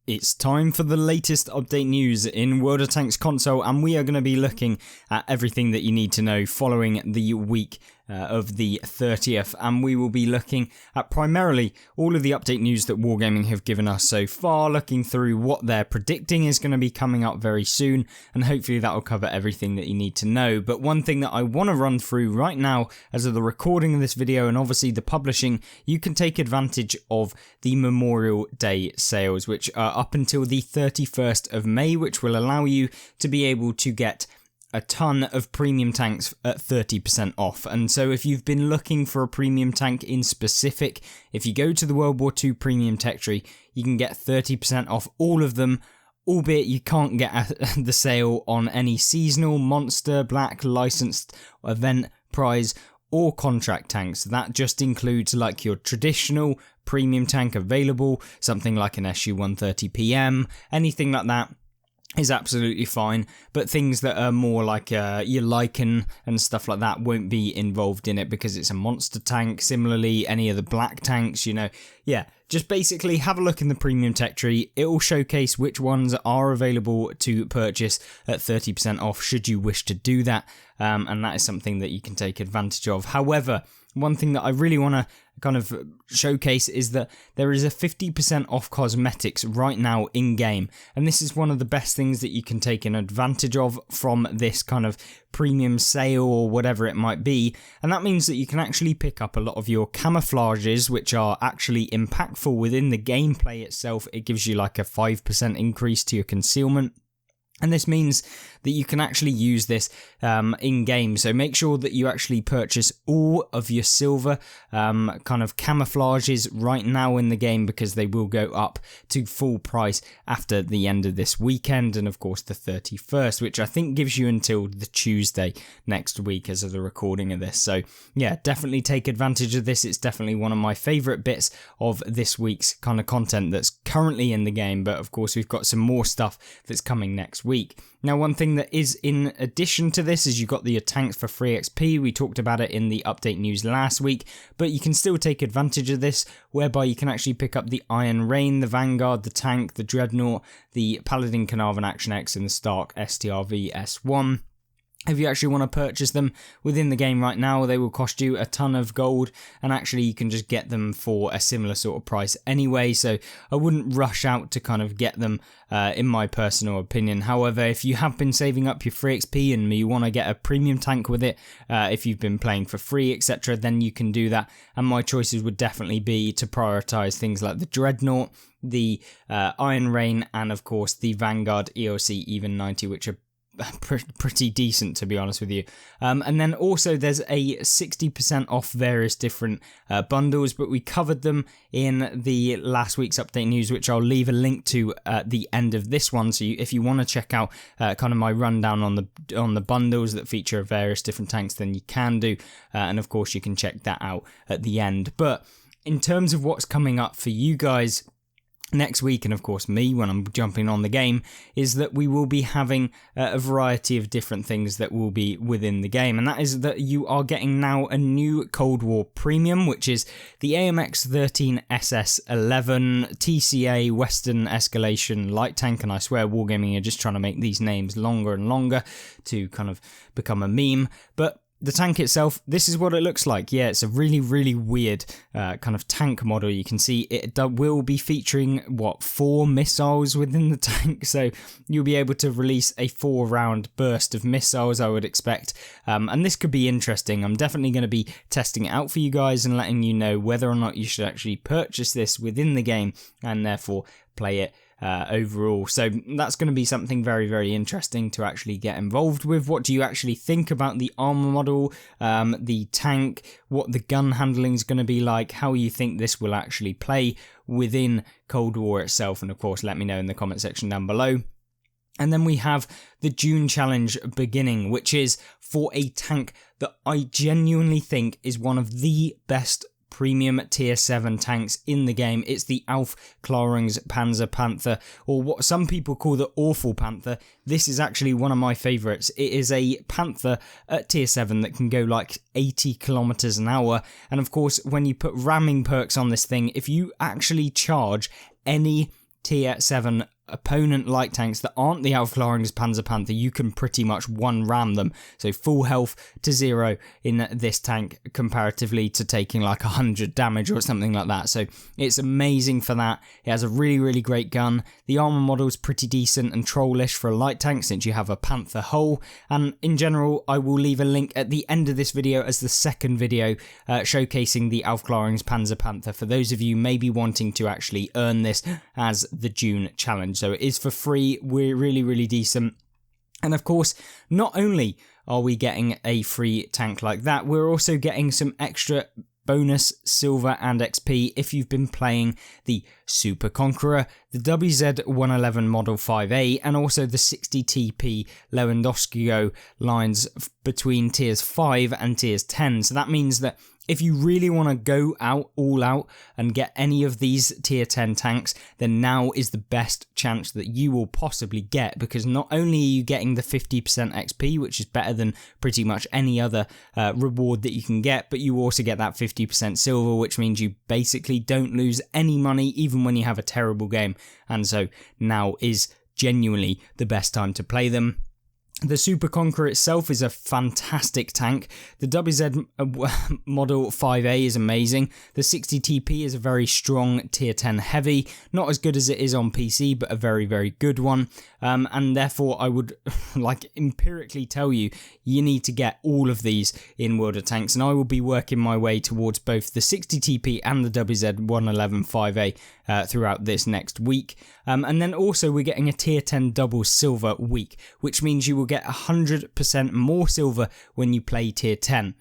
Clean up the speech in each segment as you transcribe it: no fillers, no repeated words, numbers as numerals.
It's time for the latest update news in World of Tanks console, and we are going to be looking at everything that you need to know following the week of the 30th, and we will be looking at primarily all of the update news that Wargaming have given us so far, looking through what they're predicting is going to be coming up very soon, and hopefully that will cover everything that you need to know. But one thing that I want to run through right now, as of the recording of this video and obviously the publishing, you can take advantage of the Memorial Day sales, which are up until the 31st of May, which will allow you to be able to get a ton of premium tanks at 30% off. And so if you've been looking for a premium tank in specific, if you go to the World War II premium tech tree, you can get 30% off all of them, albeit you can't get the sale on any seasonal, monster, black, licensed, event, prize, or contract tanks. That just includes like your traditional premium tank available, something like an SU-130PM, anything like that is absolutely fine, but things that are more like your Lycan and stuff like that won't be involved in it because it's a monster tank. Similarly, any of the black tanks, just basically have a look in the premium tech tree. It will showcase which ones are available to purchase at 30% off should you wish to do that, and that is something that you can take advantage of. However, one thing that I really want to kind of showcase is that there is a 50% off cosmetics right now in game, and this is one of the best things that you can take an advantage of from this kind of premium sale or whatever it might be. And that means that you can actually pick up a lot of your camouflages, which are actually impactful within the gameplay itself. It gives you like a 5% increase to your concealment. And this means that you can actually use this in-game. So make sure that you actually purchase all of your silver kind of camouflages right now in the game, because they will go up to full price after the end of this weekend and of course the 31st, which I think gives you until the Tuesday next week as of the recording of this. So yeah, definitely take advantage of this. It's definitely one of my favourite bits of this week's kind of content that's currently in the game, but of course we've got some more stuff that's coming next week. Now, one thing that is in addition to this is you've got the tanks for free XP. We talked about it in the update news last week, but you can still take advantage of this, whereby you can actually pick up the Iron Rain, the Vanguard, the Tank, the Dreadnought, the Paladin Carnarvon Action X, and the Stark STRV S1. If you actually want to purchase them within the game right now, they will cost you a ton of gold, and actually you can just get them for a similar sort of price anyway, so I wouldn't rush out to kind of get them in my personal opinion. However, if you have been saving up your free XP and you want to get a premium tank with it, if you've been playing for free, etc., then you can do that, and my choices would definitely be to prioritize things like the Dreadnought, the Iron Rain, and of course the Vanguard EOC Even 90, which are pretty decent, to be honest with you. And then also there's a 60% off various different bundles, but we covered them in the last week's update news, which I'll leave a link to at the end of this one. So if you want to check out kind of my rundown on the bundles that feature various different tanks, then you can do, and of course you can check that out at the end. But in terms of what's coming up for you guys next week, and of course me when I'm jumping on the game, is that we will be having a variety of different things that will be within the game, and that is that you are getting now a new Cold War Premium, which is the AMX 13 SS11 TCA Western Escalation Light Tank, and I swear Wargaming are just trying to make these names longer and longer to kind of become a meme. But the tank itself, this is what it looks like. Yeah, it's a really, really weird kind of tank model. You can see it will be featuring, 4 missiles within the tank. So you'll be able to release a 4-round burst of missiles, I would expect. And this could be interesting. I'm definitely going to be testing it out for you guys and letting you know whether or not you should actually purchase this within the game and therefore play it overall. So that's going to be something very, very interesting to actually get involved with. What do you actually think about the armor model, the tank, what the gun handling is going to be like, how you think this will actually play within Cold War itself, and of course let me know in the comment section down below. And then we have the Dune challenge beginning, which is for a tank that I genuinely think is one of the best premium tier 7 tanks in the game. It's the Alf Klarung's Panzer Panther, or what some people call the Awful Panther. This is actually one of my favourites. It is a Panther at tier 7 that can go like 80 kilometers an hour, and of course when you put ramming perks on this thing, if you actually charge any tier 7 opponent light tanks that aren't the Aufklärungspanzer Panzerpanther, you can pretty much one-ram them. So full health to 0 in this tank comparatively to taking like 100 damage or something like that. So it's amazing for that. It has a really, really great gun. The armor model's pretty decent and trollish for a light tank since you have a Panther hull. And in general, I will leave a link at the end of this video as the second video showcasing the Aufklärungspanzer Panzerpanther for those of you maybe wanting to actually earn this as the Dune challenge. So it is for free. We're really, really decent. And of course, not only are we getting a free tank like that, we're also getting some extra bonus silver and XP if you've been playing the Super Conqueror, the WZ-111 Model 5A, and also the 60 TP Lewandowski lines between tiers 5 and tiers 10. So that means that if you really want to go all out and get any of these tier 10 tanks, then now is the best chance that you will possibly get, because not only are you getting the 50% XP, which is better than pretty much any other reward that you can get, but you also get that 50% silver, which means you basically don't lose any money even when you have a terrible game. And so now is genuinely the best time to play them. The Super Conqueror itself is a fantastic tank. The WZ Model 5A is amazing. The 60 TP is a very strong tier 10 heavy. Not as good as it is on PC, but a very, very good one. And therefore, I would empirically tell you, you need to get all of these in World of Tanks. And I will be working my way towards both the 60 TP and the WZ-111 5A throughout this next week. And then also we're getting a tier 10 double silver week, which means you will get 100% more silver when you play tier 10.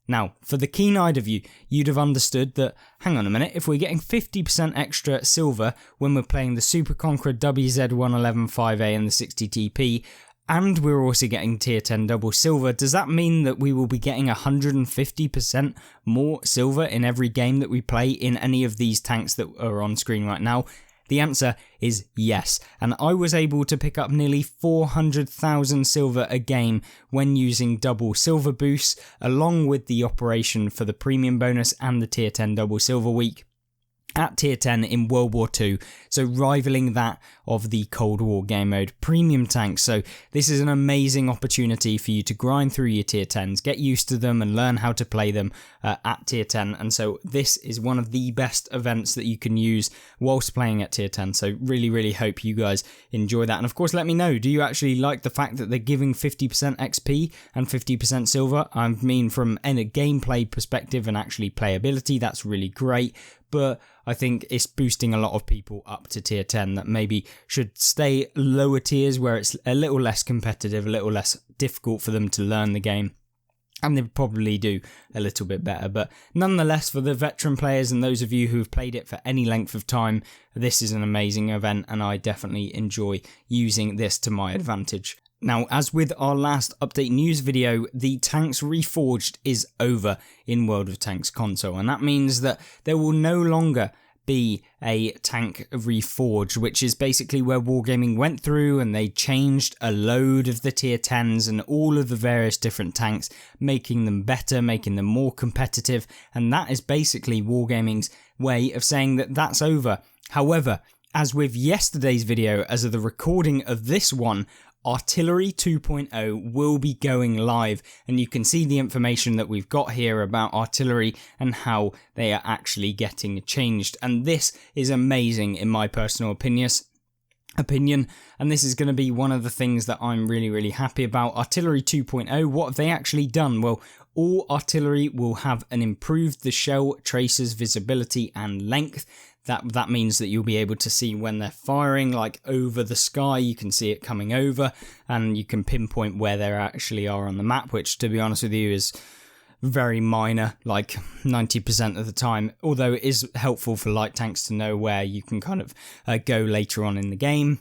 Now, for the keen-eyed of you, you'd have understood that, hang on a minute, if we're getting 50% extra silver when we're playing the Super Conqueror WZ-111 5A and the 60 TP, and we're also getting tier 10 double silver, does that mean that we will be getting 150% more silver in every game that we play in any of these tanks that are on screen right now? The answer is yes, and I was able to pick up nearly 400,000 silver a game when using double silver boosts, along with the operation for the premium bonus and the tier 10 double silver week at tier 10 in World War II, so rivaling that of the Cold War game mode premium tanks. So this is an amazing opportunity for you to grind through your tier 10s, get used to them and learn how to play them at tier 10. And so this is one of the best events that you can use whilst playing at tier 10. So really, really hope you guys enjoy that. And of course, let me know, do you actually like the fact that they're giving 50% XP and 50% silver? I mean, from a gameplay perspective and actually playability, that's really great. But I think it's boosting a lot of people up to tier 10 that maybe should stay lower tiers where it's a little less competitive, a little less difficult for them to learn the game. And they probably do a little bit better. But nonetheless, for the veteran players and those of you who've played it for any length of time, this is an amazing event and I definitely enjoy using this to my advantage. Now, as with our last update news video, the Tanks Reforged is over in World of Tanks console, and that means that there will no longer be a Tank Reforged, which is basically where Wargaming went through and they changed a load of the tier 10s and all of the various different tanks, making them better, making them more competitive, and that is basically Wargaming's way of saying that that's over. However, as with yesterday's video, as of the recording of this one, Artillery 2.0 will be going live, and you can see the information that we've got here about artillery and how they are actually getting changed, and this is amazing in my personal opinion, and this is going to be one of the things that I'm really, really happy about. Artillery 2.0, what have they actually done? Well, all artillery will have an improved the shell tracer's visibility and length. That means that you'll be able to see when they're firing, like over the sky, you can see it coming over, and you can pinpoint where they actually are on the map, which, to be honest with you, is very minor, like 90% of the time, although it is helpful for light tanks to know where you can kind of go later on in the game.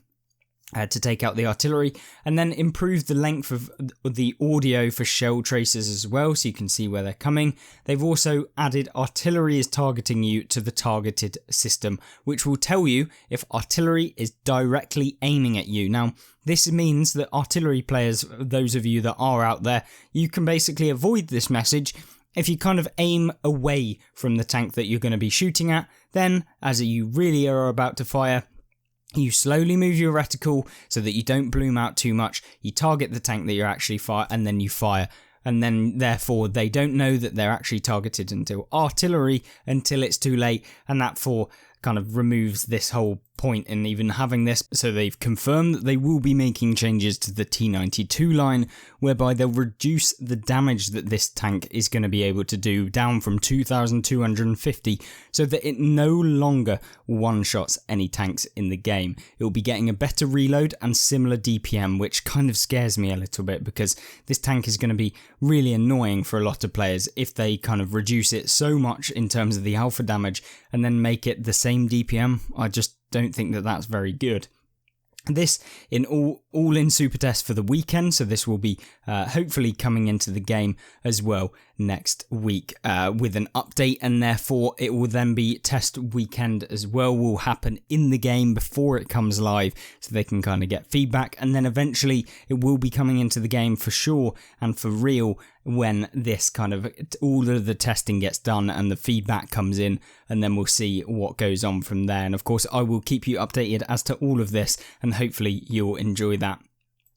To take out the artillery, and then improve the length of the audio for shell tracers as well, so you can see where they're coming. They've also added artillery is targeting you to the targeted system, which will tell you if artillery is directly aiming at you. Now, this means that artillery players, those of you that are out there, you can basically avoid this message. If you kind of aim away from the tank that you're going to be shooting at, then as you really are about to fire, You slowly move your reticle so that you don't bloom out too much. You target the tank that you're actually fire, and then you fire. And then, therefore, they don't know that they're actually targeted until artillery, until it's too late, and that kind of removes this whole point in even having this. So they've confirmed that they will be making changes to the T92 line, whereby they'll reduce the damage that this tank is going to be able to do down from 2,250, so that it no longer one-shots any tanks in the game. It will be getting a better reload and similar DPM, which kind of scares me a little bit, because this tank is going to be really annoying for a lot of players if they kind of reduce it so much in terms of the alpha damage and then make it the same DPM. I just don't think that that's very good. This in all in super test for the weekend, so this will be hopefully coming into the game as well next week with an update, and therefore it will then be test weekend as well, will happen in the game before it comes live, so they can kind of get feedback, and then eventually it will be coming into the game for sure and for real when this kind of all of the testing gets done and the feedback comes in, and then we'll see what goes on from there. And of course I will keep you updated as to all of this, and hopefully you'll enjoy that.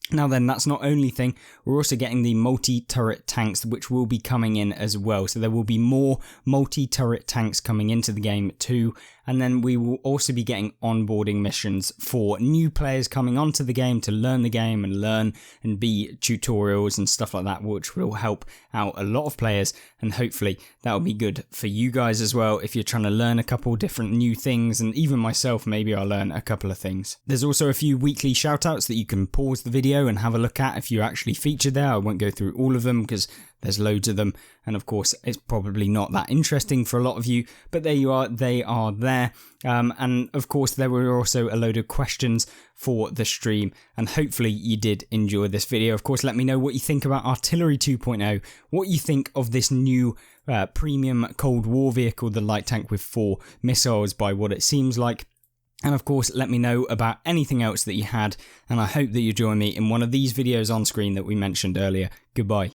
Now then, that's not only thing, we're also getting the multi-turret tanks, which will be coming in as well. So there will be more multi-turret tanks coming into the game too. And then we will also be getting onboarding missions for new players coming onto the game to learn the game and learn and be tutorials and stuff like that, which will help out a lot of players. And hopefully that will be good for you guys as well if you're trying to learn a couple different new things, and even myself, maybe I'll learn a couple of things. There's also a few weekly shoutouts that you can pause the video and have a look at if you're actually featured there. I won't go through all of them because there's loads of them, and of course it's probably not that interesting for a lot of you, but there you are, they are there. And of course there were also a load of questions for the stream, and hopefully you did enjoy this video. Of course, let me know what you think about Artillery 2.0, what you think of this new premium Cold War vehicle, the light tank with 4 missiles by what it seems like. And of course, let me know about anything else that you had, and I hope that you join me in one of these videos on screen that we mentioned earlier. Goodbye.